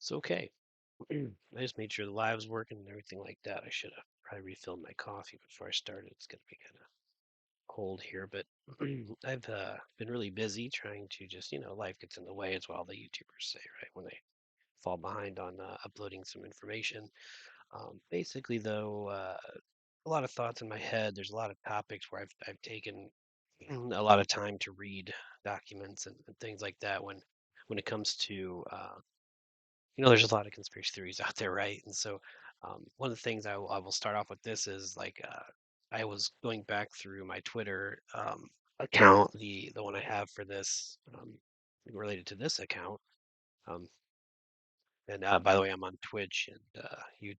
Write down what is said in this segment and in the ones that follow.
It's okay. I just made sure the live was working and everything like that. I should have probably refilled my coffee before I started. It's going to be kind of cold here, but I've been really busy trying to just, life gets in the way as well, the YouTubers say, right? When they fall behind on uploading some information. Basically, though, a lot of thoughts in my head. There's a lot of topics where I've taken a lot of time to read documents and things like that when it comes to there's a lot of conspiracy theories out there, right? And so, one of the things I will start off with this is like I was going back through my Twitter account, the one I have for this related to this account. Um, and by the way, I'm on Twitch and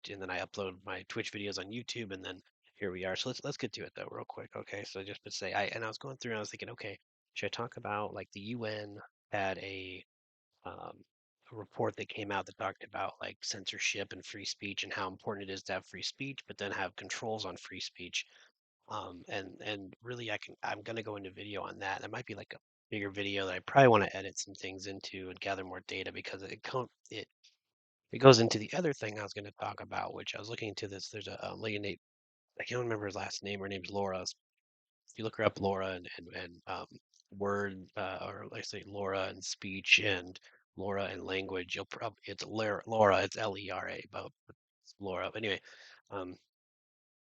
and then I upload my Twitch videos on YouTube, and then here we are. So let's get to it though, real quick. Okay, so just to say, I was going through and I was thinking, okay, should I talk about like the UN had um, a report that came out that talked about like censorship and free speech and how important it is to have free speech, but then have controls on free speech. And really, I'm gonna go into video on that. That might be like a bigger video that I probably want to edit some things into and gather more data because it goes into the other thing I was going to talk about, which I was looking into this. There's a lady named I can't remember his last name. Her name's Laura. If you look her up, Laura and word or I say Laura and speech and Laura and language, you'll probably it's Laura. It's Lera, but it's Laura. But anyway, um,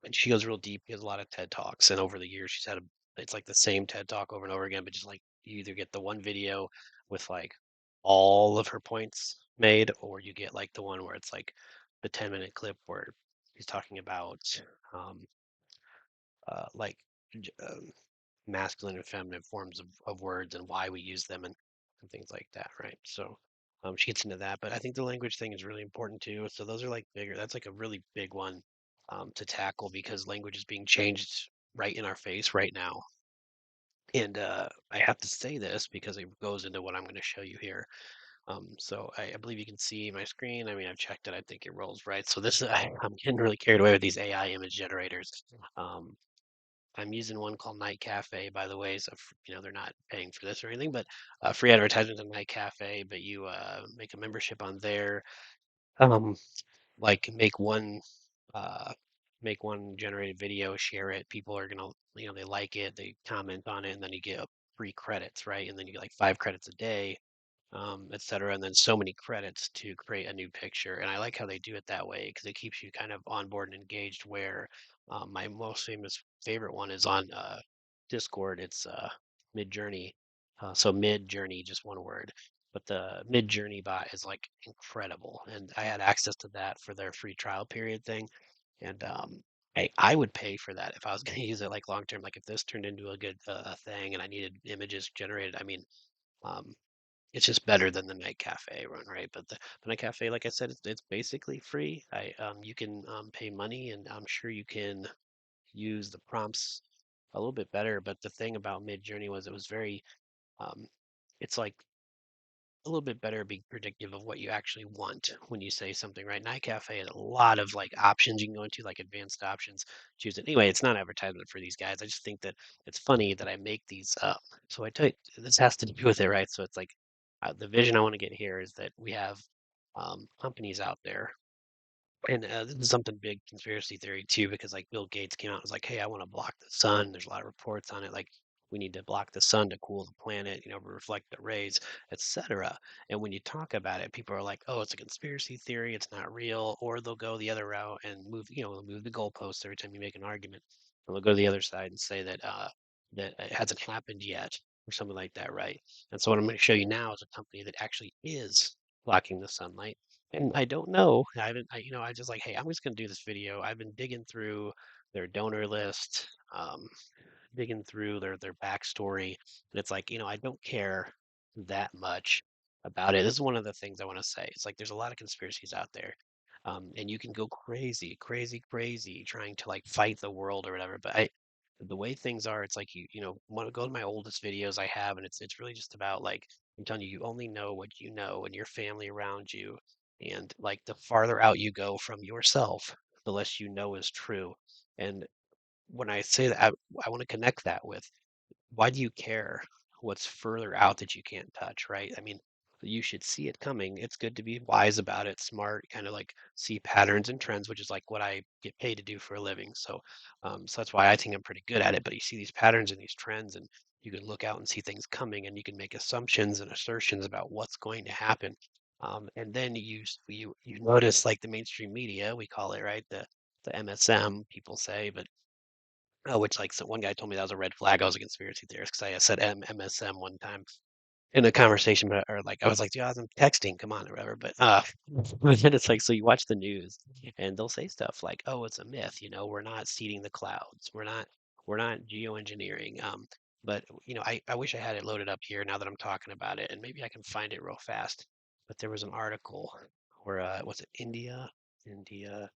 and she goes real deep. She has a lot of TED talks, and over the years, she's had it's like the same TED talk over and over again, but just like you either get the one video with like all of her points made, or you get like the one where it's like the 10-minute clip where he's talking about um, like masculine and feminine forms of words and why we use them and things like that, right? So she gets into that, but I think the language thing is really important too. So those are like bigger. That's like a really big one to tackle because language is being changed right in our face right now. And I have to say this because it goes into what I'm going to show you here. So I believe you can see my screen. I mean, I've checked it. I think it rolls right. So this, I'm getting really carried away with these AI image generators. Um, I'm using one called Night Cafe, by the way. So, they're not paying for this or anything, but free advertisement on Night Cafe. But you make a membership on there. Um, like uh, make one generated video, share it. People are gonna, they like it, they comment on it, and then you get free credits, right? And then you get like 5 credits a day et cetera, and then so many credits to create a new picture. And I like how they do it that way because it keeps you kind of on board and engaged. Where my most famous favorite one is on Discord. It's Mid Journey. So Mid Journey, just one word. But the Mid Journey bot is like incredible, and I had access to that for their free trial period thing. And I would pay for that if I was going to use it like long term. Like if this turned into a good thing and I needed images generated, I mean, um, it's just better than the Night Cafe one, right? But the Night Cafe, like I said, it's basically free. You can pay money, and I'm sure you can use the prompts a little bit better. But the thing about Mid Journey was it was very, um, it's like a little bit better being predictive of what you actually want when you say something, right? Night Cafe has a lot of like options you can go into, like advanced options. Choose it. Anyway, it's not advertisement for these guys. I just think that it's funny that I make these up. So I tell you, this has to do with it, right? So it's like the vision I want to get here is that we have companies out there and this is something big conspiracy theory too, because like Bill Gates came out and was like, "Hey, I want to block the sun." There's a lot of reports on it, like we need to block the sun to cool the planet, reflect the rays, etc. And when you talk about it, people are like, "Oh, it's a conspiracy theory. It's not real," or they'll go the other route and move the goalposts every time you make an argument. And they'll go to the other side and say that it hasn't happened yet, or something like that, right? And so what I'm going to show you now is a company that actually is blocking the sunlight and I don't know. I haven't, I just like, hey, I'm just gonna do this video. I've been digging through their donor list, digging through their backstory, and it's like, I don't care that much about it. This is one of the things I want to say. It's like there's a lot of conspiracies out there, and you can go crazy, crazy, crazy trying to like fight the world or whatever. But the way things are, it's like want to go to my oldest videos I have, and it's really just about like I'm telling you, you only know what you know and your family around you, and like the farther out you go from yourself, the less you know is true. And when I say that, I want to connect that with why do you care what's further out that you can't touch, right? I mean, you should see it coming. It's good to be wise about it, smart, kind of like see patterns and trends, which is like what I get paid to do for a living. So that's why I think I'm pretty good at it. But you see these patterns and these trends, and you can look out and see things coming, and you can make assumptions and assertions about what's going to happen. And then you notice like the mainstream media, we call it, right? The MSM, people say, but which like so one guy told me that was a red flag. I was a conspiracy theorist because I said MSM one time in a conversation, but or like I was like, yeah, I'm texting, come on, or whatever. But but then it's like, so you watch the news and they'll say stuff like, oh, it's a myth, we're not seeding the clouds, we're not geoengineering. But I wish I had it loaded up here now that I'm talking about it, and maybe I can find it real fast. But there was an article where was it India? India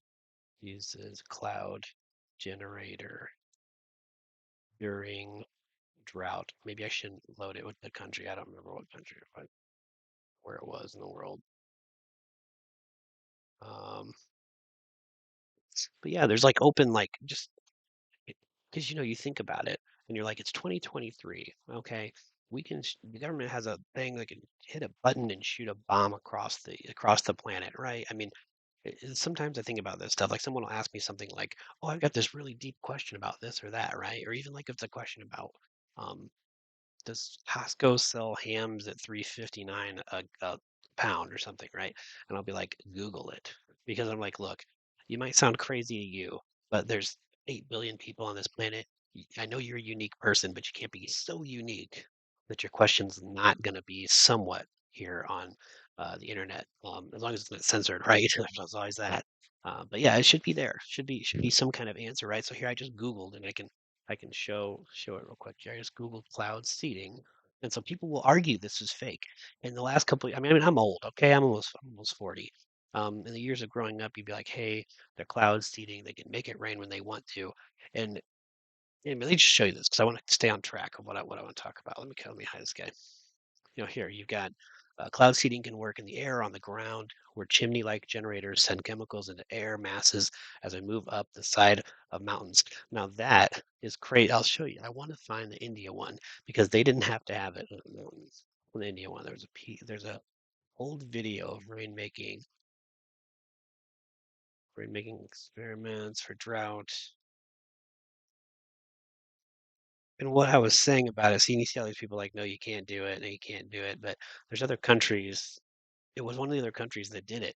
uses cloud generator during drought. Maybe I shouldn't load it with the country. I don't remember what country, where it was in the world. Um, but yeah, there's like open, like just because you think about it and you're like, it's 2023. Okay, the government has a thing that can hit a button and shoot a bomb across the planet, right? I mean, sometimes I think about this stuff. Like someone will ask me something like, "Oh, I've got this really deep question about this or that," right? Or even like if it's a question about um, does Costco sell hams at 3.59 a pound or something, right? And I'll be like, Google it. Because I'm like, look, you might sound crazy to you, but there's 8 billion people on this planet. I know you're a unique person, but you can't be so unique that your question's not going to be somewhat here on the internet, as long as it's not censored, right? There's always that. But yeah, it should be there. Should be some kind of answer, right? So here I just Googled, and I can show it real quick. I just Googled cloud seeding, and so people will argue this is fake. In the last couple, I mean, I'm old, okay? I'm almost 40. In the years of growing up, you'd be like, hey, they're cloud seeding. They can make it rain when they want to. And, and let me just show you this because I want to stay on track of what I want to talk about. Let me hide this guy. Here you've got cloud seeding can work in the air, on the ground, where chimney-like generators send chemicals into air masses as they move up the side of mountains. Now that is great. I'll show you. I want to find the India one because they didn't have to have it. On the India one, there's a old video of rain making experiments for drought. And what I was saying about it, seeing you see all these people like, no, you can't do it, no, you can't do it. But there's other countries. It was one of the other countries that did it.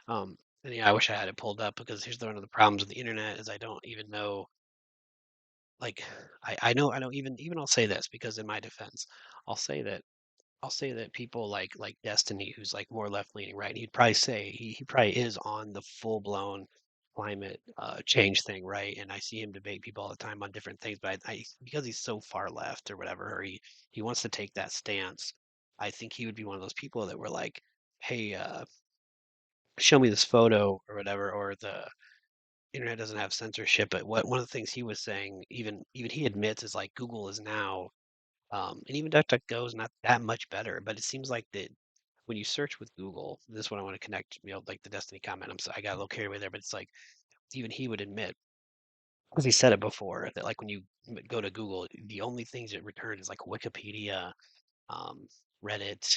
And yeah, I wish I had it pulled up because here's one of the problems with the internet is I don't even know. Like, I know. Even I'll say this because in my defense, I'll say that I'll say that people like Destiny, who's like more left leaning, right? He'd probably say he probably is on the full blown climate change thing, right? And I see him debate people all the time on different things, but because he's so far left or whatever, or he wants to take that stance. I think he would be one of those people that were like, hey, show me this photo or whatever, or the internet doesn't have censorship. But one of the things he was saying, even he admits, is like Google is now, and even DuckDuckGo is not that much better. But it seems like that when you search with Google, this is what I want to connect, like the Destiny comment. I got a little carried away there, but it's like even he would admit, because he said it before, that like when you go to Google, the only things it returns is like Wikipedia, um, Reddit.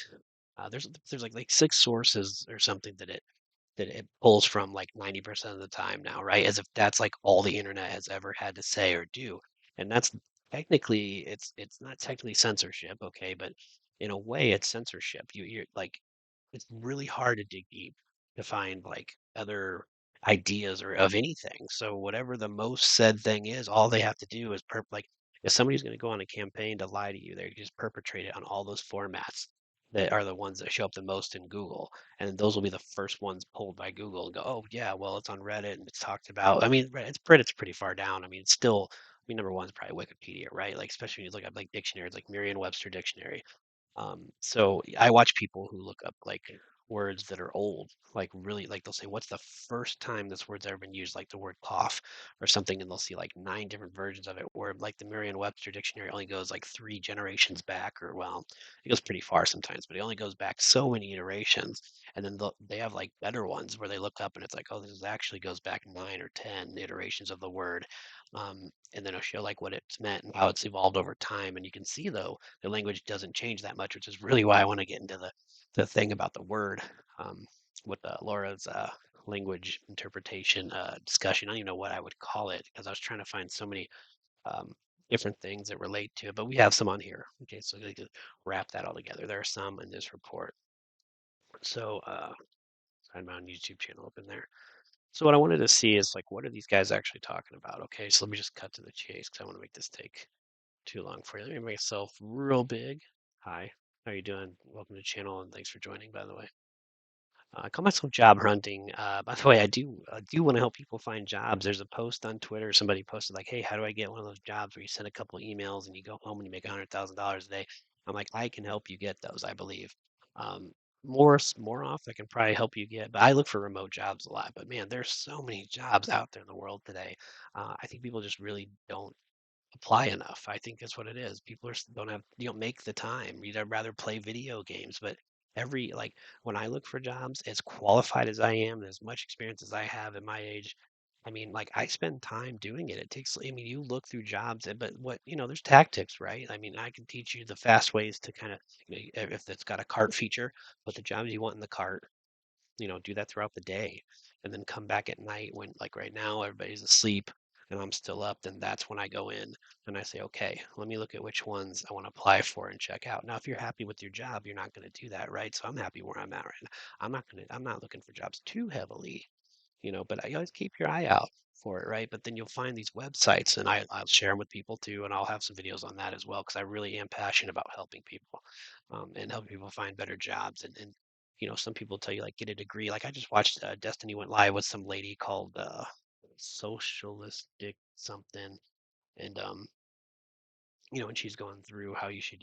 There's like six sources or something that it pulls from like 90% of the time now, right? As if that's like all the internet has ever had to say or do. And that's technically it's not technically censorship, okay, but in a way it's censorship. You're like it's really hard to dig deep to find like other ideas or of anything. So whatever the most said thing is, all they have to do is like if somebody's going to go on a campaign to lie to you, they just perpetrate it on all those formats that are the ones that show up the most in Google, and those will be the first ones pulled by Google and go, oh yeah, well it's on Reddit and it's talked about. I mean, Reddit's pretty far down. I mean, it's still. I mean, number one is probably Wikipedia, right? Like, especially when you look up like dictionaries, like Merriam-Webster dictionary. So I watch people who look up like words that are old, like really, like they'll say, "What's the first time this word's ever been used?" Like the word cough or something, and they'll see like 9 different versions of it. Where like the Merriam-Webster dictionary only goes like 3 generations back, or well, it goes pretty far sometimes, but it only goes back so many iterations. And then they have like better ones where they look up and it's like, oh, this actually goes back 9 or 10 iterations of the word. and then it'll show like what it's meant and how it's evolved over time. And you can see though the language doesn't change that much, which is really why I want to get into the thing about the word um, with Laura's language interpretation discussion. I don't even know what I would call it because I was trying to find so many um, different things that relate to it, but we have some on here. Okay, so they could wrap that all together. There are some in this report. So I have my own YouTube channel up in there. So what I wanted to see is like, what are these guys actually talking about? Okay, so let me just cut to the chase because I want to make this take too long for you. Let me make myself real big. Hi, how are you doing? Welcome to the channel and thanks for joining, by the way. I call myself job hunting. By the way, I do want to help people find jobs. There's a post on Twitter. Somebody posted like, "Hey, how do I get one of those jobs where you send a couple emails and you go home and you make $100,000 a day?" I'm like, I can help you get those. I believe. Um, more off, I can probably help you get. But I look for remote jobs a lot. But man, there's so many jobs out there in the world today. I think people just really don't apply enough. I think that's what it is. People don't have, you don't make the time. You'd rather play video games. But like when I look for jobs, as qualified as I am, and as much experience as I have at my age, I mean, like I spend time doing it. It takes, I mean, you look through jobs, but there's tactics, right? I mean, I can teach you the fast ways to kind of, if it's got a cart feature, put the jobs you want in the cart, do that throughout the day and then come back at night when like right now everybody's asleep and I'm still up, then that's when I go in and I say, okay, let me look at which ones I want to apply for and check out. Now, if you're happy with your job, you're not going to do that, right? So I'm happy where I'm at right now. I'm not looking for jobs too heavily, but I always keep your eye out for it, right? But then you'll find these websites, and I'll share them with people too, and I'll have some videos on that as well because I really am passionate about helping people and helping people find better jobs. And some people tell you like get a degree. Like I just watched Destiny went live with some lady called Socialistic something, and and she's going through how you should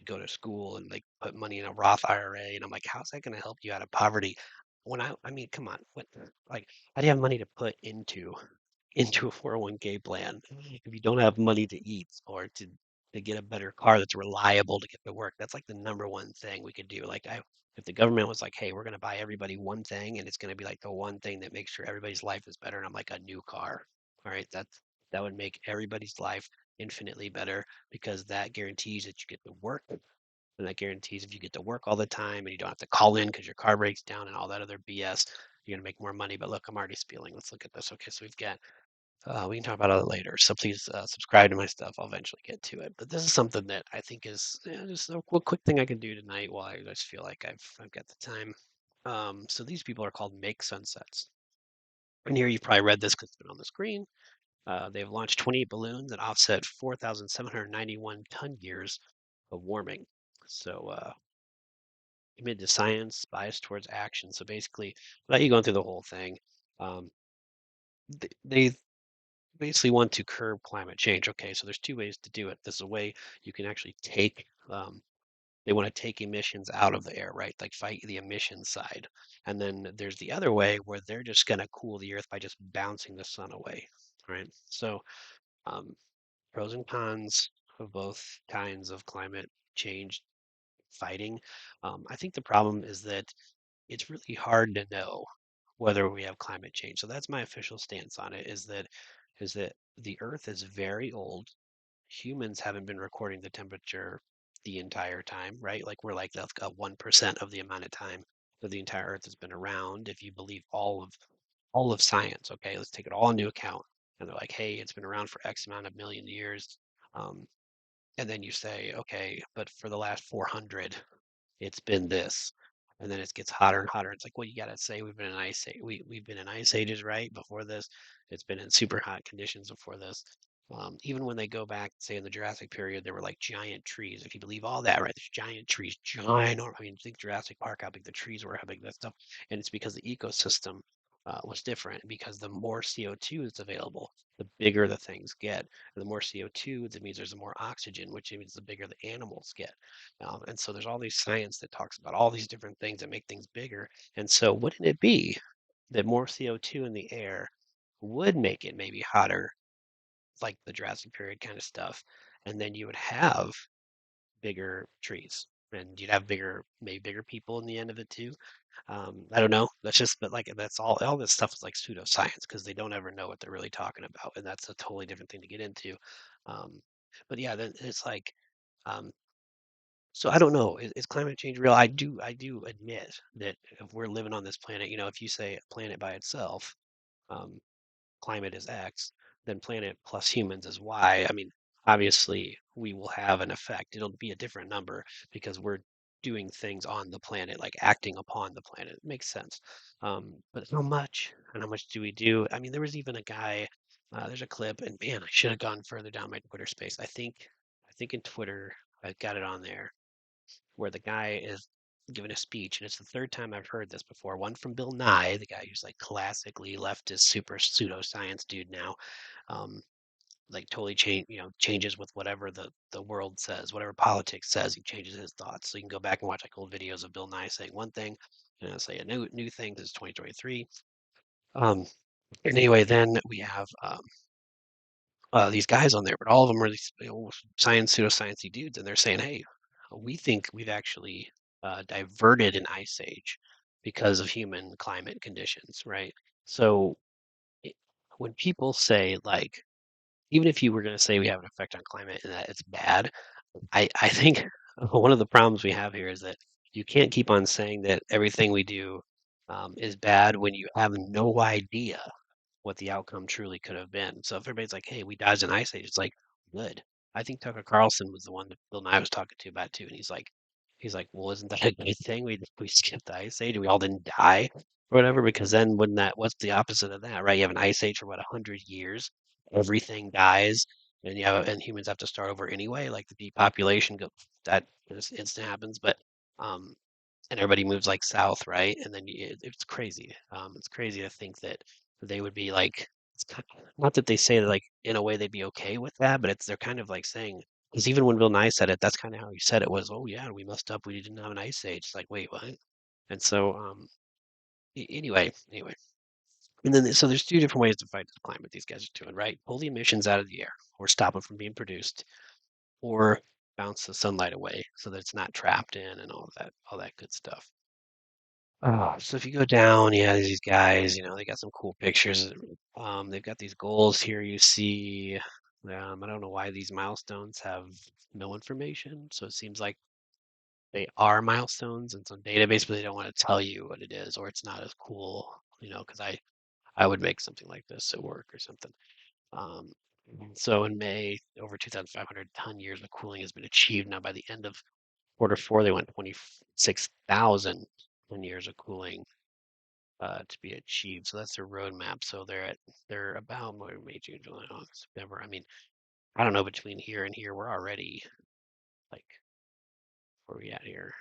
go to school and like put money in a Roth IRA. And I'm like, how's that going to help you out of poverty? I mean, come on, like, how do you have money to put into a 401k plan if you don't have money to eat or to get a better car that's reliable to get to work? That's like the number one thing we could do. If the government was like, hey, we're going to buy everybody one thing and it's going to be like the one thing that makes sure everybody's life is better. And I'm like, a new car. All right, that would make everybody's life infinitely better because that guarantees that you get to work and that guarantees if you get to work all the time and you don't have to call in because your car breaks down and all that other BS, you're gonna make more money. But look, I'm already spieling. Let's look at this. Okay, so we've got we can talk about it later. So please subscribe to my stuff. I'll eventually get to it. But this is something that I think is just a quick thing I can do tonight while I just feel like I've got the time. So these people are called Make Sunsets. And here you've probably read this because it's been on the screen. They've launched 28 balloons and offset 4,791 ton years of warming. So committed to science, biased towards action. So basically, without you going through the whole thing, um, they basically want to curb climate change. Okay, so there's two ways to do it. There's a way you can actually take. They want to take emissions out of the air, right? Like fight the emission side. And then there's the other way where they're just going to cool the earth by just bouncing the sun away, right? So um, pros and cons of both kinds of climate change fighting. I think the problem is that it's really hard to know whether we have climate change. So that's my official stance on it is that the earth is very old. Humans haven't been recording the temperature the entire time, right? Like we're like that's 1% of the amount of time that the entire earth has been around if you believe all of science. Okay, let's take it all into account. And they're like, hey, it's been around for X amount of million years. Um, and then you say, okay, but for the last 400, it's been this. And then it gets hotter and hotter. It's like, well, you got to say we've been in ice age. We've been in ice ages, right? Before this, it's been in super hot conditions before this. Even when they go back, say in the Jurassic period, there were like giant trees. If you believe all that, right? There's giant trees, giant. I mean, think Jurassic Park, how big the trees were, how big that stuff. And it's because the ecosystem was different. Because the more CO2 is available, the bigger the things get. And the more CO2, that means there's more oxygen, which means the bigger the animals get. And so there's all these science that talks about all these different things that make things bigger. And so wouldn't it be that more CO2 in the air would make it maybe hotter, like the Jurassic period kind of stuff, and then you would have bigger trees, and you'd have maybe bigger people in the end of it too. I don't know. That's just, but like that's all this stuff is like pseudoscience because they don't ever know what they're really talking about, and that's a totally different thing to get into. Um, but yeah, then it's like, um, so I don't know. Is climate change real? I do admit that if we're living on this planet, if you say a planet by itself, um, climate is X, then planet plus humans is Y. I mean, obviously, we will have an effect. It'll be a different number because we're doing things on the planet, like acting upon the planet. It makes sense. But how much? And how much do we do? I mean, there was even a guy. There's a clip, and man, I should have gone further down my Twitter space. I think in Twitter, I got it on there where the guy is giving a speech, and it's the third time I've heard this before. One from Bill Nye, the guy who's like classically leftist, super pseudoscience dude now, um, like totally changes with whatever the world says, whatever politics says, he changes his thoughts. So you can go back and watch like old videos of Bill Nye saying one thing, say a new thing. This is 2023. Um, and anyway, then we have these guys on there, but all of them are these science, pseudosciencey dudes, and they're saying, "Hey, we think we've actually diverted an ice age because of human climate conditions, right?" So it, when people say like, even if you were going to say we have an effect on climate and that it's bad, I think one of the problems we have here is that you can't keep on saying that everything we do is bad when you have no idea what the outcome truly could have been. So if everybody's like, "Hey, we dodged an ice age," it's like, good. I think Tucker Carlson was the one that Bill Nye was talking to about too, and he's like, "Well, isn't that a good thing? We skipped the ice age, we all didn't die or whatever, because then wouldn't that what's the opposite of that, right? You have an ice age for what 100 years, everything dies, and and humans have to start over anyway. Like the depopulation that instant happens, but um, and everybody moves like south, right? And then it's crazy. It's crazy to think that they would be like, not that they say that like in a way they'd be okay with that, but they're kind of like saying, because even when Bill Nye said it, that's kind of how he said it was, "Oh yeah, we messed up, we didn't have an ice age." It's like, wait, what? And so anyway, and then so there's two different ways to fight the climate. These guys are doing, right? Pull the emissions out of the air, or stop them from being produced, or bounce the sunlight away so that it's not trapped in and all that good stuff. So if you go down, yeah, these guys, they got some cool pictures. They've got these goals here. You see, I don't know why these milestones have no information. So it seems like they are milestones in some database, but they don't want to tell you what it is, or it's not as cool, because I would make something like this at work or something. Um, so in May, over 2,500 ton years of cooling has been achieved. Now by the end of quarter four, they went 26,000 ton years of cooling to be achieved. So that's their roadmap. So they're about May, June, July, August, September. I mean, I don't know, between here and here, we're already like, where are we at here?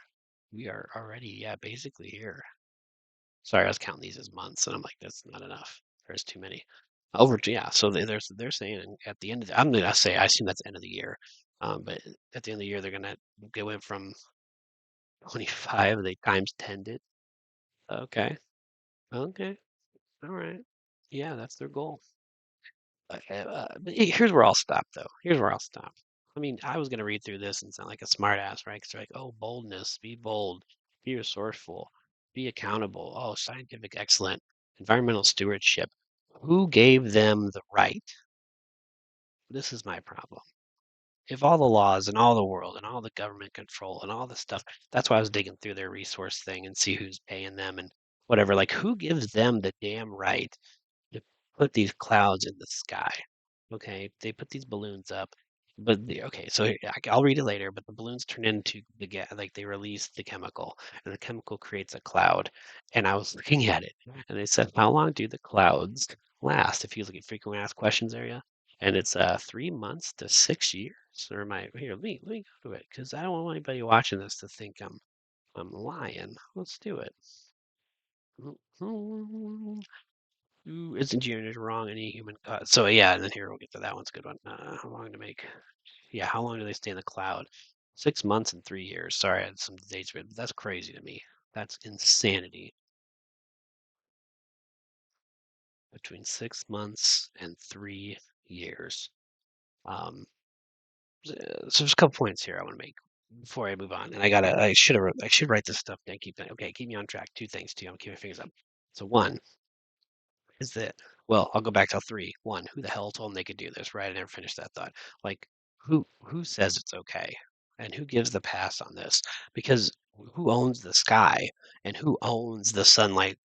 We are already, yeah, basically here. Sorry, I was counting these as months, and I'm like, that's not enough. There's too many. Yeah. So they're saying at the end of I'm gonna say I assume that's end of the year, but at the end of the year they're gonna go in from 25. They times 10 it. Okay. Okay. All right. Yeah, that's their goal. But here's where I'll stop, though. Here's where I'll stop. I mean, I was going to read through this and sound like a smartass, right? Because they're like, oh, boldness, be bold, be resourceful, be accountable. Oh, scientific excellence, environmental stewardship. Who gave them the right? This is my problem. If all the laws and all the world and all the government control and all the stuff, that's why I was digging through their resource thing and see who's paying them and whatever. Like, who gives them the damn right to put these clouds in the sky? Okay, they put these balloons up, but okay, so I'll read it later. But the balloons turn into the gas, like they release the chemical, and the chemical creates a cloud. And I was looking at it, and they said, how long do the clouds last? If you look at frequently asked questions area, and it's 3 months to 6 years. Or am I here? Let me go to it because I don't want anybody watching this to think I'm lying. Let's do it. Ooh, isn't Geoengineering wrong? Any human? So yeah, and then here we'll get to that one's a good one. How long to make? Yeah, how long do they stay in the cloud? 6 months and 3 years. Sorry, I had some dates, but that's crazy to me. That's insanity. Between 6 months and 3 years. Um, so there's a couple points here I want to make. before I move on, and I should write this stuff down. Okay, keep me on track. Two things, too. I'm keeping my fingers up. So one is that, well, I'll go back to three. One, who the hell told them they could do this, right? I never finished that thought. Like, who says it's okay, and who gives the pass on this? Because who owns the sky, and who owns the sunlight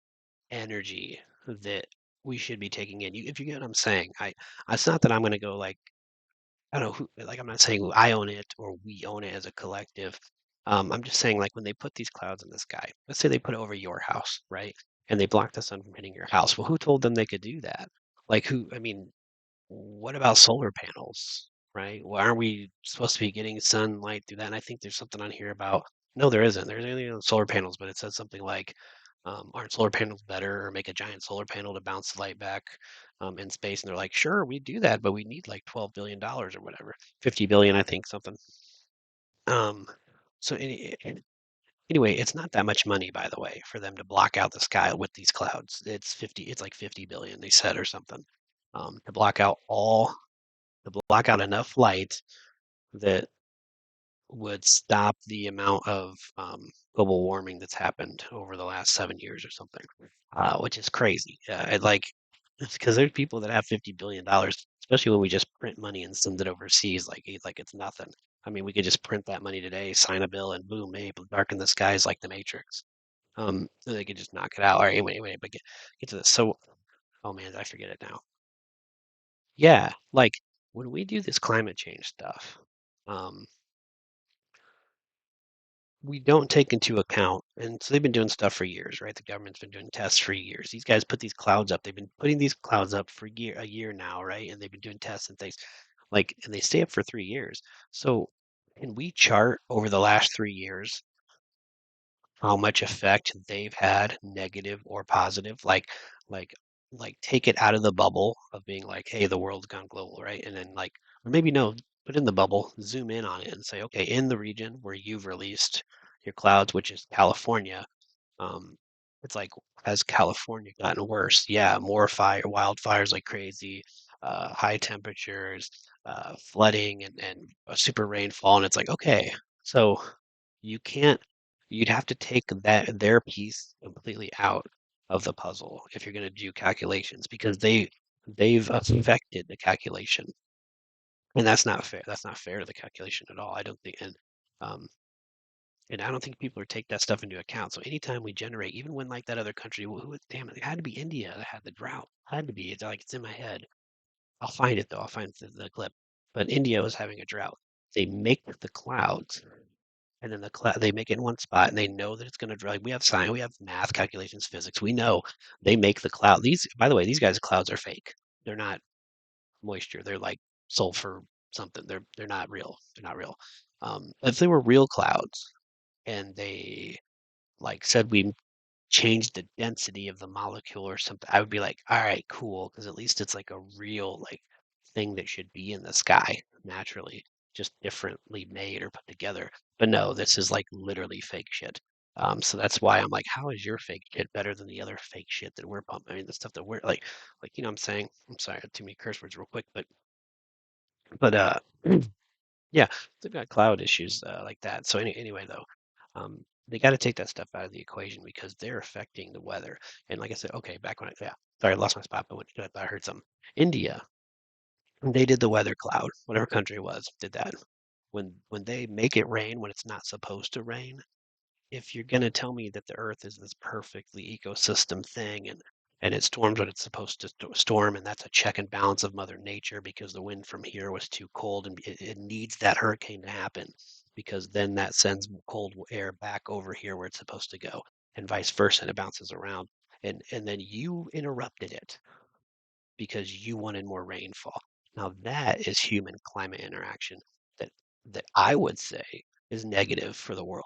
energy that we should be taking in? If you get what I'm saying, it's not that I'm going to go like I don't know who, like, I'm not saying I own it or we own it as a collective. I'm just saying, like, when they put these clouds in the sky, let's say they put it over your house, right? And they block the sun from hitting your house. Well, who told them they could do that? Like, I mean, what about solar panels, right? Why aren't we supposed to be getting sunlight through that? And I think there's something on here about, no, there isn't. There's anything on solar panels, but it says something like, aren't solar panels better, or make a giant solar panel to bounce the light back in space? And they're like, sure, we do that, but we need like $12 billion or whatever, 50 billion, I think, something. Um, so anyway, it's not that much money, by the way, for them to block out the sky with these clouds. It's like 50 billion, they said, or something, to block out enough light that would stop the amount of global warming that's happened over the last 7 years or something, which is crazy. Because there's people that have $50 billion, especially when we just print money and send it overseas like it's nothing. I mean, we could just print that money today, sign a bill, and boom, able to darken the skies like the Matrix. So they could just knock it out. All right, anyway, but get to this. So, oh man, I forget it now. Yeah, like when we do this climate change stuff, um, we don't take into account, and so they've been doing stuff for years, right? The government's been doing tests for years. These guys put these clouds up. They've been putting these clouds up for a year now, right? And they've been doing tests and things and they stay up for 3 years. So can we chart over the last 3 years how much effect they've had, negative or positive? Like, take it out of the bubble of being like, hey, the world's gone global, right? And then or maybe no, put in the bubble, zoom in on it, and say, okay, in the region where you've released your clouds, which is California, um, it's like, has California gotten worse? Yeah, more wildfires like crazy, high temperatures, flooding, and a super rainfall. And it's like, okay, so you can't, you'd have to take their piece completely out of the puzzle if you're going to do calculations, because they've affected the calculation, and that's not fair. That's not fair to the calculation at all. I don't think, um, and I don't think people are take that stuff into account. So anytime we generate, even when like that other country, damn it, it had to be India that had the drought. Had to be. It's like it's in my head. I'll find it though. I'll find the clip. But India was having a drought. They make the clouds, and then they make it in one spot, and they know that it's going to dry. Like, we have science, we have math, calculations, physics. We know they make the cloud. By the way, these guys' clouds are fake. They're not moisture. They're like sulfur something. They're not real. They're not real. If they were real clouds, and they said we changed the density of the molecule or something, I would be like, all right, cool, because at least it's like a real thing that should be in the sky naturally, just differently made or put together. But no, this is like literally fake shit. So that's why I'm like, how is your fake shit better than the other fake shit that we're pumping? I mean, the stuff that we're you know what I'm saying? I'm sorry, I had too many curse words real quick, but yeah, they've got cloud issues like that. So anyway, though, they got to take that stuff out of the equation because they're affecting the weather. And like I said, okay, back when sorry, I lost my spot, but I thought I heard something. India, they did the weather cloud, whatever country it was, did that. When they make it rain when it's not supposed to rain, if you're going to tell me that the earth is this perfectly ecosystem thing, and it storms when it's supposed to storm, and that's a check and balance of mother nature because the wind from here was too cold, and it needs that hurricane to happen, because then that sends cold air back over here where it's supposed to go, and vice versa, and it bounces around, and then you interrupted it because you wanted more rainfall. Now that is human climate interaction that I would say is negative for the world.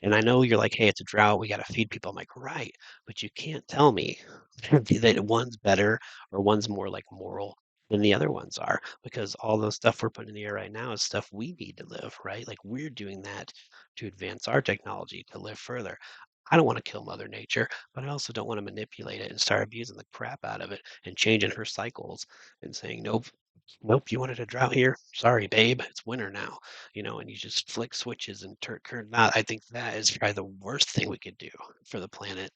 And I know you're like, hey, it's a drought, we got to feed people. I'm like, right, but you can't tell me that one's better or one's more like moral than the other ones are, because all the stuff we're putting in the air right now is stuff we need to live, right? Like, we're doing that to advance our technology to live further. I don't want to kill Mother Nature, but I also don't want to manipulate it and start abusing the crap out of it and changing her cycles and saying, nope. Nope, you wanted a drought here? Sorry, babe, it's winter now. And you just flick switches and turn not. I think that is probably the worst thing we could do for the planet.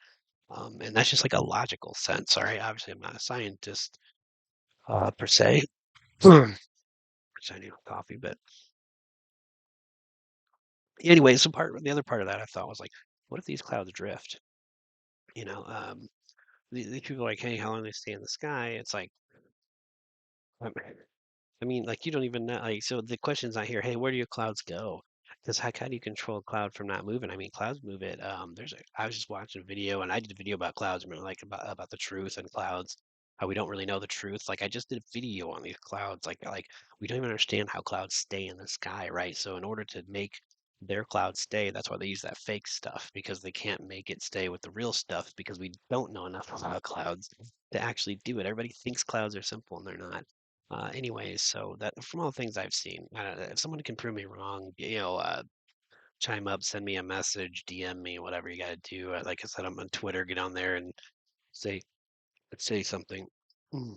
And that's just like a logical sense. All right, obviously I'm not a scientist per se. Which I need coffee, but anyway, the other part of that I thought was like, what if these clouds drift? You know, these people are like, hey, how long do they stay in the sky? It's like, um, I mean, like you don't even know. Like, so the question's not here. Hey, where do your clouds go? Because how do you control a cloud from not moving? I mean, clouds move it. I was just watching a video, and I did a video about clouds, like about the truth and clouds. How we don't really know the truth. Like I just did a video on these clouds. Like we don't even understand how clouds stay in the sky, right? So in order to make their clouds stay, that's why they use that fake stuff because they can't make it stay with the real stuff because we don't know enough about clouds to actually do it. Everybody thinks clouds are simple, and they're not. Anyways, so that from all the things I've seen, if someone can prove me wrong, chime up, send me a message, DM me, whatever you got to do. Like I said, I'm on Twitter. Get on there and say say something. Mm.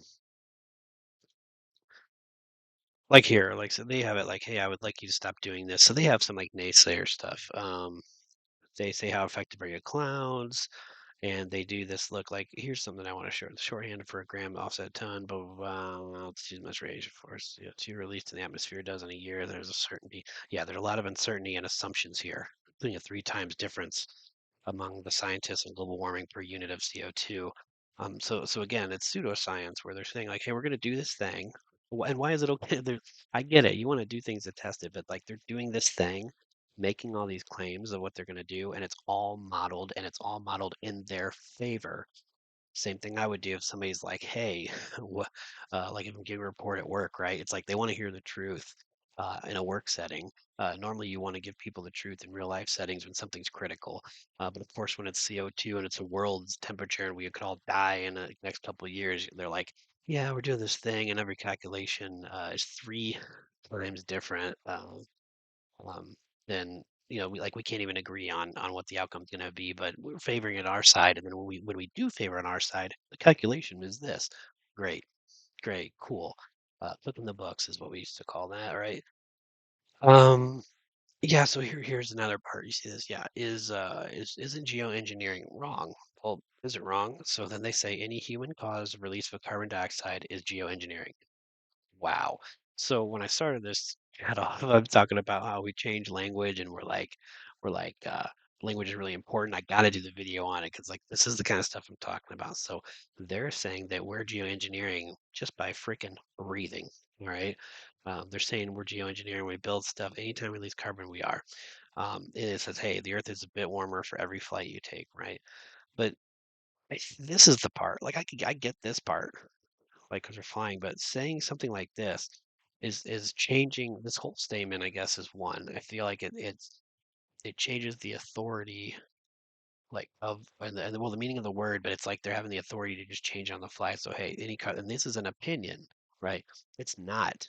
Like here, like so they have it like, hey, I would like you to stop doing this. So they have some like naysayer stuff. They say how effective are your clouds? And they do this look like here's something I want to show. Shorthand for a gram offset ton, blah blah blah. Altitude much range, of course. CO2 released in the atmosphere does in a year. There's a certainty. Yeah, there's a lot of uncertainty and assumptions here, including a 3 times difference among the scientists in global warming per unit of CO2. So again, it's pseudoscience where they're saying like, hey, we're going to do this thing, and why is it okay? I get it. You want to do things to test it, but like they're doing this thing making all these claims of what they're going to do, and it's all modeled in their favor. Same thing I would do if somebody's like, "Hey, like if I'm giving a report at work, right? It's like they want to hear the truth in a work setting. Normally, you want to give people the truth in real life settings when something's critical. But of course, when it's CO2 and it's a world's temperature and we could all die in the next couple of years, they're like, "Yeah, we're doing this thing," and every calculation is 3 times different. Um, then we can't even agree on what the outcome's going to be, but we're favoring it our side. And then when we do favor on our side, the calculation is this. Great, great, cool. Flipping the books is what we used to call that, right? Um, yeah. So here's another part. You see this? Yeah. Isn't geoengineering wrong? Well, is it wrong? So then they say any human caused release of carbon dioxide is geoengineering. Wow. So when I started this chat off, I'm talking about how we change language and we're like language is really important. I got to do the video on it because like this is the kind of stuff I'm talking about. So they're saying that we're geoengineering just by freaking breathing. All right. They're saying we're geoengineering. We build stuff. Anytime we release carbon, we are. And it says, hey, the Earth is a bit warmer for every flight you take, right? But this is the part. Like I get this part like because they're flying, but saying something like this is changing this whole statement, I guess, is one. I feel like it changes the authority like of well the meaning of the word, but it's like they're having the authority to just change on the fly. So hey, and this is an opinion, right? It's not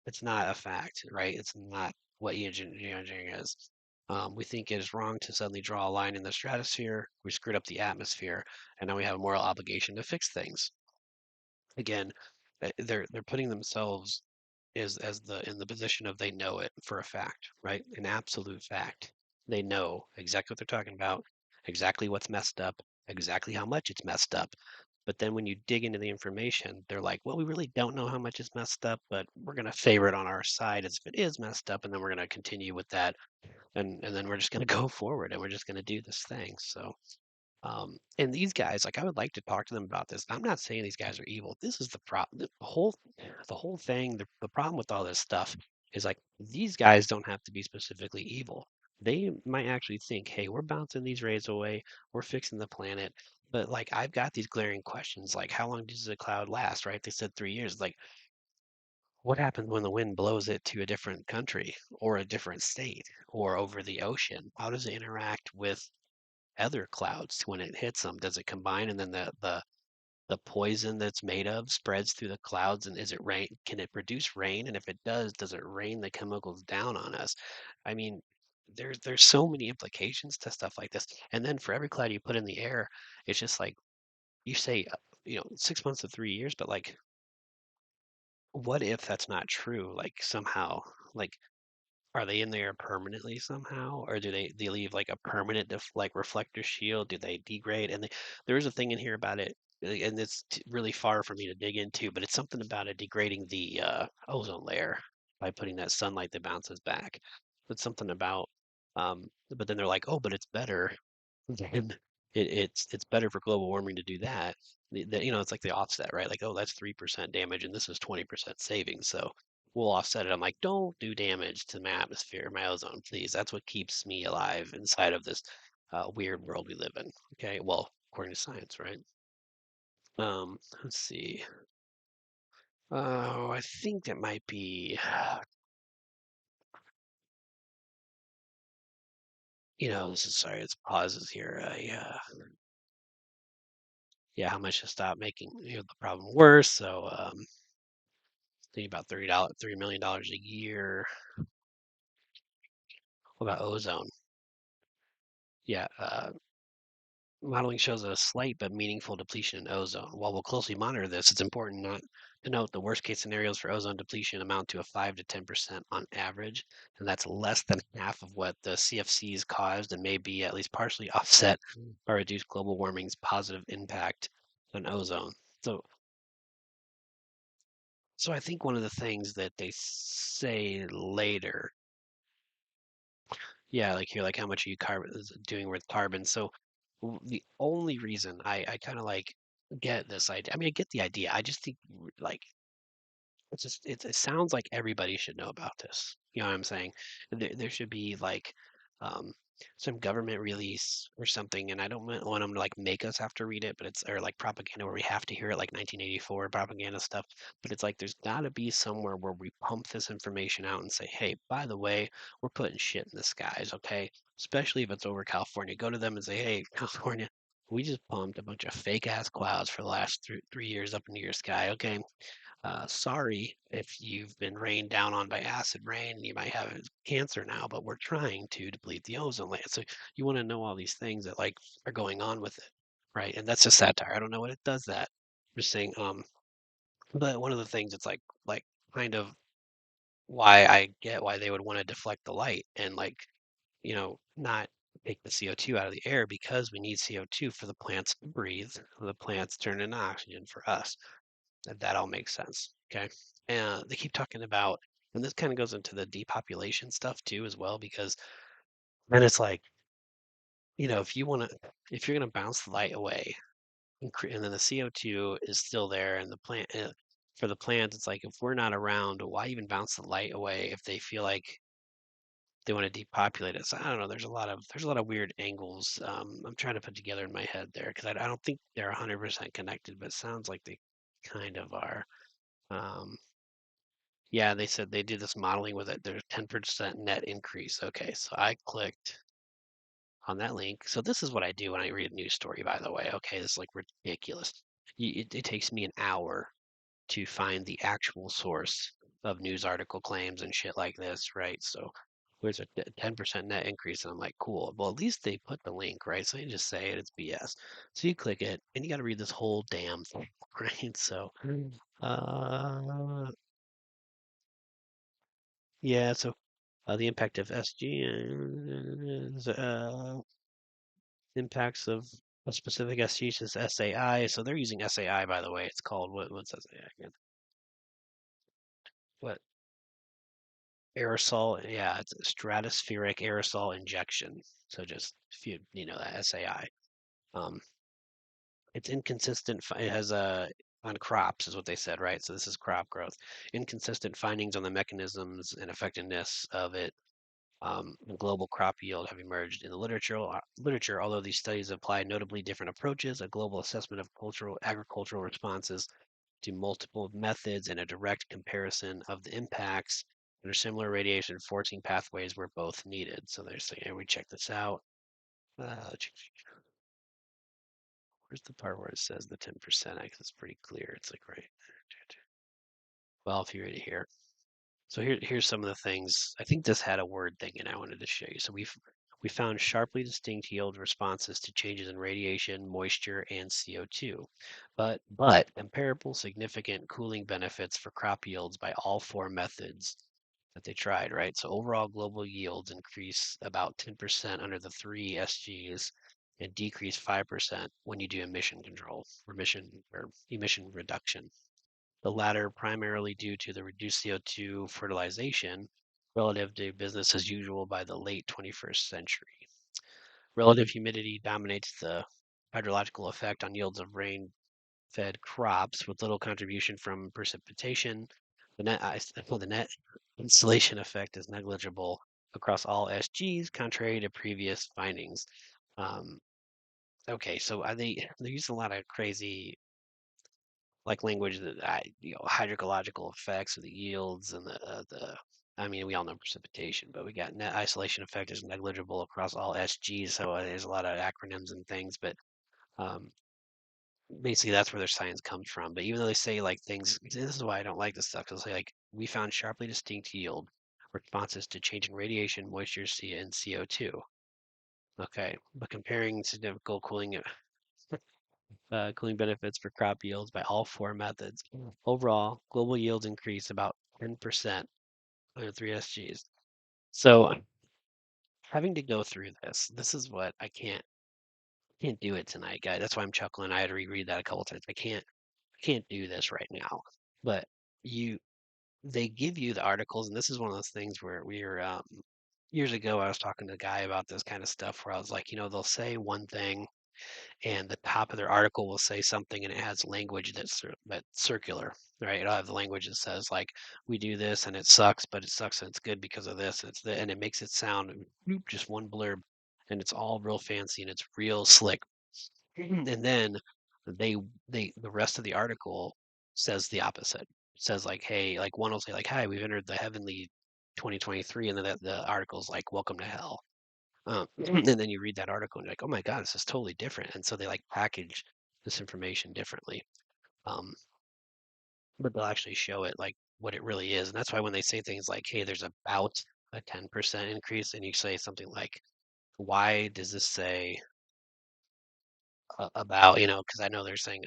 it's not a fact, right? It's not what geoengineering is. We think it is wrong to suddenly draw a line in the stratosphere. We screwed up the atmosphere, and now we have a moral obligation to fix things. Again, they're putting themselves as the in the position of they know it for a fact, right? An absolute fact. They know exactly what they're talking about, exactly what's messed up, exactly how much it's messed up. But then when you dig into the information, they're like, well, we really don't know how much is messed up, but we're going to favor it on our side as if it is messed up, and then we're going to continue with that, and then we're just going to go forward, and we're just going to do this thing. So and these guys, like I would like to talk to them about this. I'm not saying these guys are evil. This is the problem. The whole thing, the problem with all this stuff is like these guys don't have to be specifically evil. They might actually think, hey, we're bouncing these rays away, we're fixing the planet. But like I've got these glaring questions, like how long does a cloud last, right? They said 3 years. Like, what happens when the wind blows it to a different country or a different state or over the ocean? How does it interact with other clouds when it hits them? Does it combine and then the poison that's made of spreads through the clouds? And is it rain? Can it produce rain? And if it does it rain the chemicals down on us? I mean, there's so many implications to stuff like this. And then for every cloud you put in the air, it's just like you say, 6 months to 3 years, but like what if that's not true? Like somehow, like are they in there permanently somehow, or do they leave like a permanent like reflector shield? Do they degrade? And there is a thing in here about it, and it's really far for me to dig into, but it's something about it degrading the ozone layer by putting that sunlight that bounces back. It's something about, but then they're like, oh, but it's better then it's better for global warming to do that. It's like the offset, right? Like, oh, that's 3% damage and this is 20% savings. So we'll offset it. I'm like, don't do damage to my atmosphere, my ozone, please. That's what keeps me alive inside of this weird world we live in. Okay. Well, according to science, right? Let's see. Oh, I think that might be, this is sorry, it's pauses here. Yeah, how much to stop making the problem worse. So think about $3 million a year. What about ozone? Yeah, modeling shows a slight but meaningful depletion in ozone. While we'll closely monitor this, it's important not to note the worst case scenarios for ozone depletion amount to a 5 to 10% on average, and that's less than half of what the CFCs caused and may be at least partially offset by reduced global warming's positive impact on ozone. So, so I think one of the things that they say later. Yeah, like here, like how much are you carbon doing with carbon? So the only reason I kind of like get this idea, I mean, I get the idea. I just think like it sounds like everybody should know about this. You know what I'm saying? There should be like um, some government release or something, and I don't want them to like make us have to read it, but it's or like propaganda where we have to hear it, like 1984 propaganda stuff. But it's like there's got to be somewhere where we pump this information out and say, hey, by the way, we're putting shit in the skies, okay? Especially if it's over California. Go to them and say, hey, California. We just pumped a bunch of fake ass clouds for the last 3 years up into your sky. Okay, sorry if you've been rained down on by acid rain. You might have cancer now, but we're trying to deplete the ozone layer. So you want to know all these things that like are going on with it, right? And that's just satire. I don't know what it does that. Just saying. But one of the things it's like kind of why I get why they would want to deflect the light and like not take the CO2 out of the air because we need CO2 for the plants to breathe. The plants turn into oxygen for us. That all makes sense. Okay. And they keep talking about, and this kind of goes into the depopulation stuff too, as well, because then it's like, if you're going to bounce the light away, and then the CO2 is still there, and the plant, for the plant, it's like, if we're not around, why even bounce the light away if they feel like they want to depopulate it? So I don't know. There's a lot of weird angles. I'm trying to put together in my head there because I don't think they're 100% connected, but it sounds like they kind of are. Um, Yeah, they said they did this modeling with it. There's 10% net increase. Okay, so I clicked on that link. So this is what I do when I read a news story, by the way. Okay, this is like ridiculous. It takes me an hour to find the actual source of news article claims and shit like this, right? So there's a 10% net increase, and I'm like, cool. Well, at least they put the link, right? So you just say it, it's BS. So you click it, and you got to read this whole damn thing, right? So, uh, yeah, so the impact of SG impacts of a specific SG is SAI. So they're using SAI, by the way. It's called what's SAI again? What aerosol? Yeah, it's a stratospheric aerosol injection. So just if you know that SAI. Um, it's inconsistent. It has a on crops is what they said, right? So this is crop growth. Inconsistent findings on the mechanisms and effectiveness of it and global crop yield have emerged in the literature, although these studies apply notably different approaches, a global assessment of agricultural responses to multiple methods and a direct comparison of the impacts under similar radiation forcing pathways were both needed. So they're saying, hey, we check this out. Where's the part where it says the 10%? Because it's pretty clear. It's like right. Well, if you read it here. So here's some of the things. I think this had a word thing, and I wanted to show you. So We found sharply distinct yield responses to changes in radiation, moisture, and CO2, but comparable significant cooling benefits for crop yields by all four methods that they tried, right? So overall global yields increase about 10% under the three SGs and decrease 5% when you do emission control, emission reduction. The latter primarily due to the reduced CO2 fertilization relative to business as usual by the late 21st century. Relative humidity dominates the hydrological effect on yields of rain-fed crops with little contribution from precipitation. The net installation effect is negligible across all SGs, contrary to previous findings. Um, okay, so they use a lot of crazy like language that hydrological effects of the yields and the. I mean, we all know precipitation, but we got net isolation effect is negligible across all SGs. So there's a lot of acronyms and things, but um, basically that's where their science comes from. But even though they say like things, this is why I don't like this stuff. Because they say like we found sharply distinct yield responses to change in radiation, moisture, and CO2. Okay, but comparing significant cooling benefits for crop yields by all four methods. Overall, global yields increased about 10% under three SGs. So having to go through this is what I can't do it tonight, guys. That's why I'm chuckling. I had to reread that a couple times. I can't do this right now. But you they give you the articles, and this is one of those things where years ago I was talking to a guy about this kind of stuff where I was like, they'll say one thing and the top of their article will say something and it has language that's circular, right? It'll have the language that says like we do this and it sucks, but it sucks and it's good because of this. And it makes it sound just one blurb, and it's all real fancy and it's real slick. And then they the rest of the article says the opposite. It says like, hey, like one will say like, hi, we've entered the heavenly 2023, and then the article's like, welcome to hell. And then you read that article and you're like, oh my God, this is totally different. And so they like package this information differently. Um, but they'll actually show it like what it really is. And that's why when they say things like, hey, there's about a 10% increase, and you say something like, why does this say about, because I know they're saying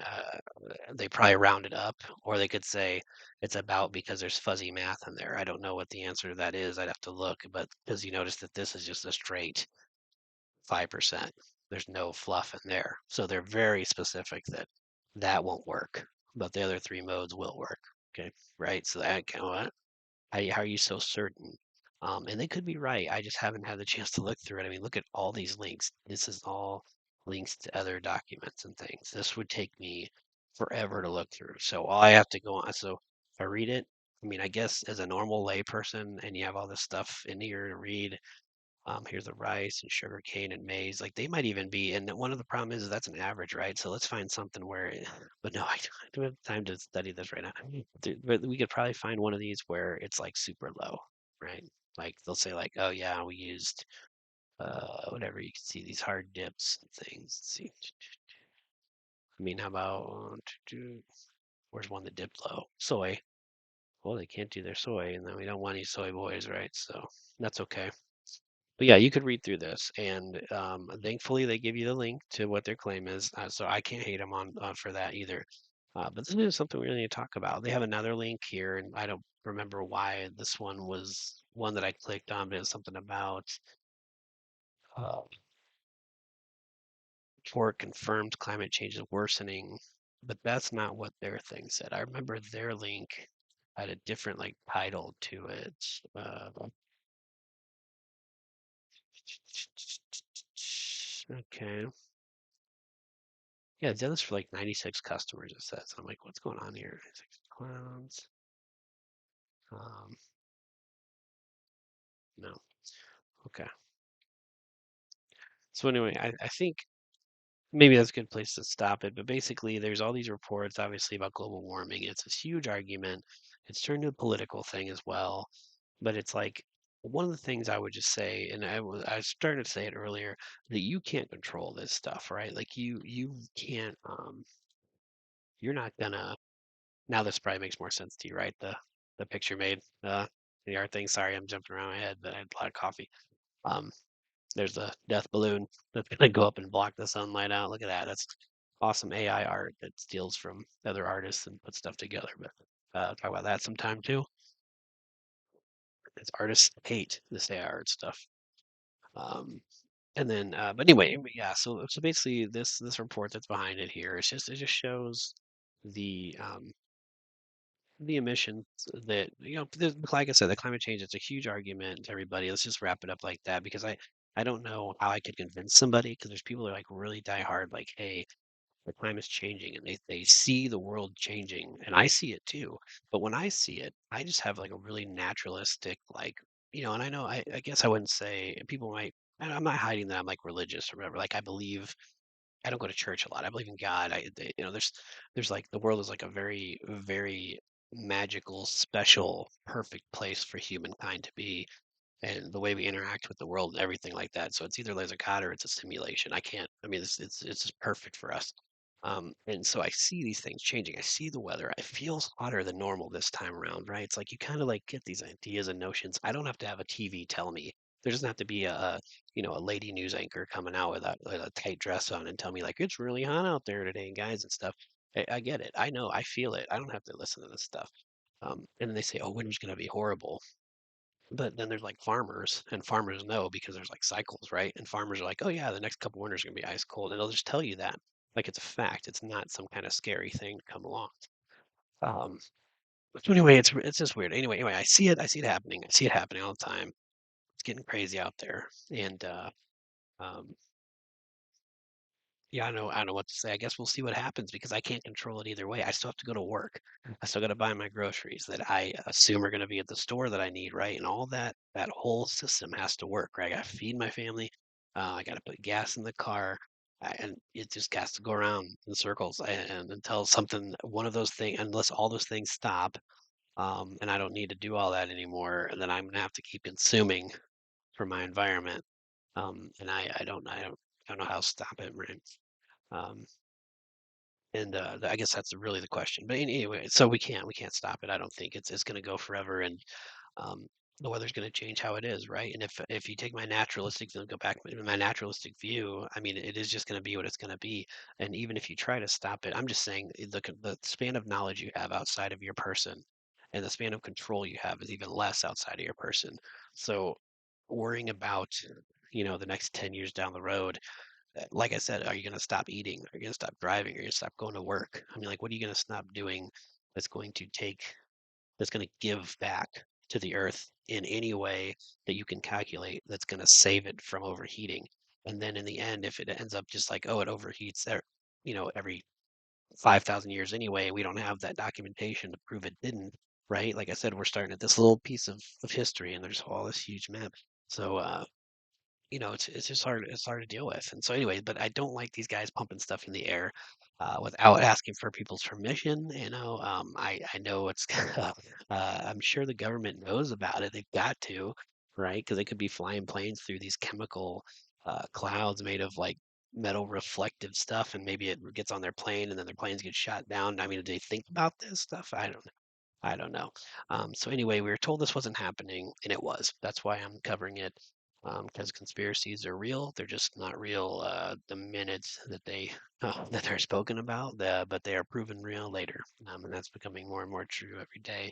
they probably round it up, or they could say it's about because there's fuzzy math in there. I don't know what the answer to that is. I'd have to look, but because you notice that this is just a straight 5%. There's no fluff in there. So they're very specific that that won't work, but the other three modes will work. Okay, right? So that what? How are you so certain? And they could be right. I just haven't had the chance to look through it. I mean, look at all these links. This is all links to other documents and things. This would take me forever to look through. So all I have to go on. So if I read it, I mean, I guess as a normal layperson, and you have all this stuff in here to read, here's the rice and sugar cane and maize. Like they might even be, and one of the problem is that's an average, right? So let's find something where, but no, I don't have time to study this right now. But we could probably find one of these where it's like super low, right? Like they'll say like, oh yeah, we used whatever. You can see these hard dips and things. Let's see. I mean, how about where's one that dipped low? Soy. Well, they can't do their soy, and then we don't want any soy boys, right? So that's okay. But yeah, you could read through this, and thankfully they give you the link to what their claim is, so I can't hate them on for that either. But this is something we really need to talk about. They have another link here, and I don't remember why this one was one that I clicked on, but it's something about uh, report confirms climate change is worsening, but that's not what their thing said. I remember their link had a different like title to it. Okay. Yeah, it's done this for like 96 customers, it says. I'm like, what's going on here? 96 clowns. Um, no. Okay. So anyway, I think maybe that's a good place to stop it. But basically, there's all these reports, obviously, about global warming. It's this huge argument. It's turned into a political thing as well. But it's like one of the things I would just say, and I was starting to say it earlier, that you can't control this stuff, right? Like you can't you're not gonna. Now this probably makes more sense to you, right? The picture made the art thing. Sorry, I'm jumping around my head, but I had a lot of coffee. Um, There's a death balloon that's gonna go up and block the sunlight out. Look at that. That's awesome AI art that steals from other artists and puts stuff together. But talk about that sometime too. As artists hate this AI art stuff. Um, and then, but anyway, yeah. So basically, this report that's behind it here, it just shows the um, the emissions that like I said, the climate change. It's a huge argument to everybody. Let's just wrap it up like that because I don't know how I could convince somebody because there's people that are like really die hard, like, hey, the climate's changing and they see the world changing and I see it too. But when I see it, I just have like a really naturalistic like, and I know I guess I wouldn't say people might and I'm not hiding that I'm like religious or whatever. Like I believe I don't go to church a lot. I believe in God. There's like the world is like a very, very magical, special, perfect place for humankind to be and the way we interact with the world and everything like that. So it's either there's a God or it's a simulation. I can't. I mean, it's just perfect for us. And so I see these things changing. I see the weather. It feels hotter than normal this time around, right? It's like you kind of like get these ideas and notions. I don't have to have a TV tell me. There doesn't have to be a lady news anchor coming out with a tight dress on and tell me like it's really hot out there today, guys and stuff. I get it. I know. I feel it. I don't have to listen to this stuff. And then they say, "Oh, winter's going to be horrible." But then there's like farmers, and farmers know because there's like cycles, right? And farmers are like, oh yeah, the next couple winters are gonna be ice cold, and they'll just tell you that, like it's a fact. It's not some kind of scary thing to come along. Um, so anyway, it's just weird. Anyway, I see it happening. I see it happening all the time. It's getting crazy out there, and um, yeah, I don't know what to say. I guess we'll see what happens because I can't control it either way. I still have to go to work. I still got to buy my groceries that I assume are going to be at the store that I need, right? And all that whole system has to work, right? I got to feed my family. I got to put gas in the car, and it just has to go around in circles. And until something, one of those things, unless all those things stop, and I don't need to do all that anymore, then I'm gonna have to keep consuming for my environment. And I don't know how to stop it, right? Um, and I guess that's really the question. But anyway, so we can't stop it. I don't think it's going to go forever, and um, the weather's going to change how it is, right? And if you take my naturalistic, then go back to my naturalistic view. I mean, it is just going to be what it's going to be. And even if you try to stop it, I'm just saying the span of knowledge you have outside of your person, and the span of control you have is even less outside of your person. So worrying about the next 10 years down the road like I said, are you going to stop eating? Are you going to stop driving? Are you going to stop going to work? I mean, like, what are you going to stop doing that's going to that's going to give back to the earth in any way that you can calculate that's going to save it from overheating? And then in the end, if it ends up just like, oh, it overheats there, every 5,000 years anyway, and we don't have that documentation to prove it didn't, right? Like I said, we're starting at this little piece of history and there's all this huge map. So, it's just hard. It's hard to deal with. And so, anyway, but I don't like these guys pumping stuff in the air without asking for people's permission. I know it's. I'm sure the government knows about it. They've got to, right? Because they could be flying planes through these chemical clouds made of like metal reflective stuff, and maybe it gets on their plane, and then their planes get shot down. I mean, do they think about this stuff? I don't know. So anyway, we were told this wasn't happening, and it was. That's why I'm covering it, because conspiracies are real. They're just not real the minutes that they that they're spoken about, but they are proven real later, and that's becoming more and more true every day.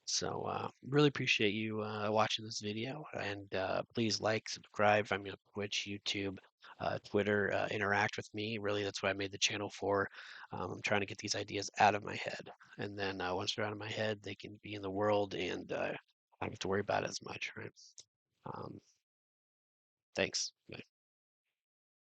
So really appreciate you watching this video, and please like, subscribe. If I'm on Twitch, YouTube, Twitter, interact with me. Really, that's what I made the channel for. I'm trying to get these ideas out of my head, and then once they're out of my head, they can be in the world, and I don't have to worry about it as much, right? Um, thanks. Bye.